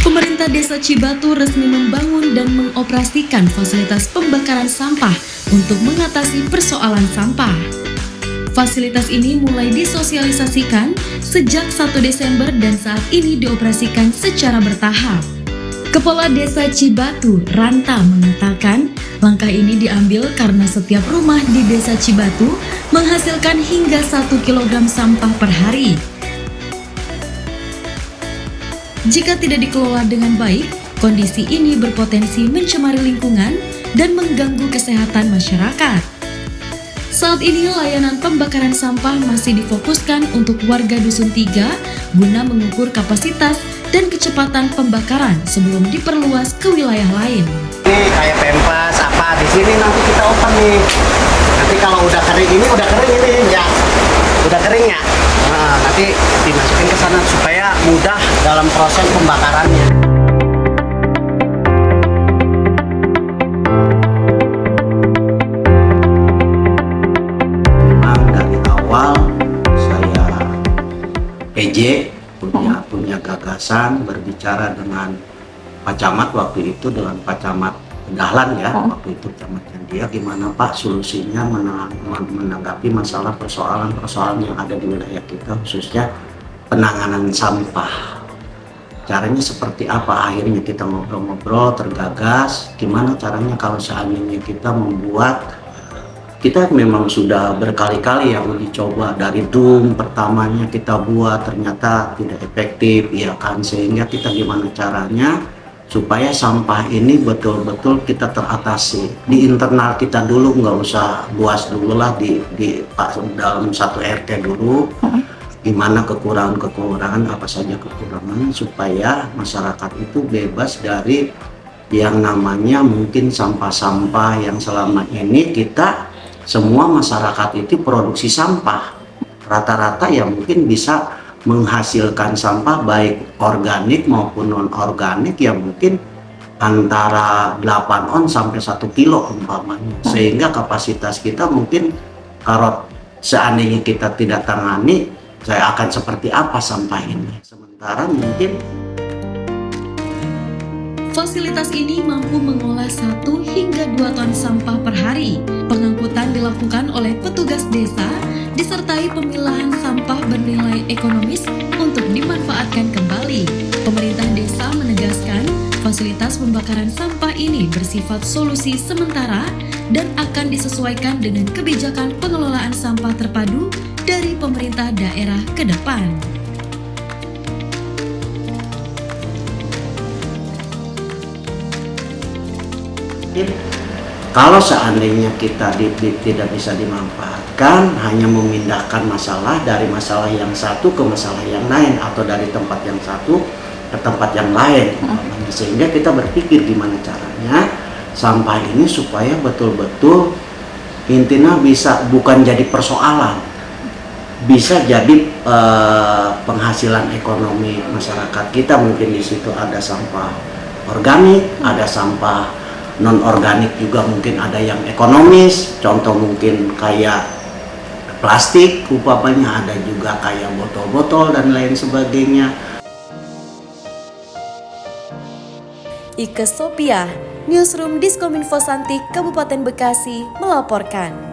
Pemerintah Desa Cibatu resmi membangun dan mengoperasikan fasilitas pembakaran sampah untuk mengatasi persoalan sampah. Fasilitas ini mulai disosialisasikan sejak 1 Desember dan saat ini dioperasikan secara bertahap. Kepala Desa Cibatu, Ranta, mengatakan langkah ini diambil karena setiap rumah di Desa Cibatu menghasilkan hingga 1 kilogram sampah per hari. Jika tidak dikelola dengan baik, kondisi ini berpotensi mencemari lingkungan dan mengganggu kesehatan masyarakat. Saat ini layanan pembakaran sampah masih difokuskan untuk warga Dusun 3 guna mengukur kapasitas dan kecepatan pembakaran sebelum diperluas ke wilayah lain. Ini kayak pempas apa di sini nanti kita open nih. Nanti kalau udah kering ini ya. Udah kering ya. Nah, nanti dimasukin ke sana supaya mudah dalam proses pembakarannya. Memang dari awal saya PJ punya gagasan berbicara dengan Pak Camat waktu itu, dengan Pak Camat Dahlan ya, waktu itu camatnya dia, gimana Pak solusinya menanggapi masalah persoalan yang ada di wilayah kita, khususnya penanganan sampah. Caranya seperti apa? Akhirnya kita ngobrol-ngobrol, tergagas, gimana caranya kalau seandainya kita membuat, kita memang sudah berkali-kali yang dicoba dari drum pertamanya kita buat, ternyata tidak efektif, ya kan, sehingga kita gimana caranya supaya sampah ini betul-betul kita teratasi di internal kita dulu, nggak usah luas dulu lah di dalam satu RT dulu, gimana kekurangan apa saja kekurangan supaya masyarakat itu bebas dari yang namanya mungkin sampah-sampah yang selama ini kita semua masyarakat itu produksi sampah rata-rata ya mungkin bisa menghasilkan sampah baik organik maupun non-organik ya mungkin antara 8 on sampai 1 kilo umpamanya, sehingga kapasitas kita mungkin kalau seandainya kita tidak tangani saya akan seperti apa sampah ini. Sementara mungkin fasilitas ini mampu mengolah 1 hingga 2 ton sampah per hari. Pengangkutan dilakukan oleh petugas desa disertai pemilahan sampah bernilai ekonomis untuk dimanfaatkan kembali. Pemerintah desa menegaskan fasilitas pembakaran sampah ini bersifat solusi sementara dan akan disesuaikan dengan kebijakan pengelolaan sampah terpadu dari pemerintah daerah ke depan. kalau seandainya kita tidak bisa dimanfaatkan, hanya memindahkan masalah dari masalah yang satu ke masalah yang lain atau dari tempat yang satu ke tempat yang lain, sehingga kita berpikir gimana caranya sampah ini supaya betul-betul intinya bisa bukan jadi persoalan, bisa jadi penghasilan ekonomi masyarakat kita. Mungkin di situ ada sampah organik, ada sampah non-organik juga, mungkin ada yang ekonomis, contoh mungkin kayak plastik, umpamanya ada juga kayak botol-botol dan lain sebagainya. Ike Sopiah, Newsroom Diskominfo Santik, Kabupaten Bekasi, melaporkan.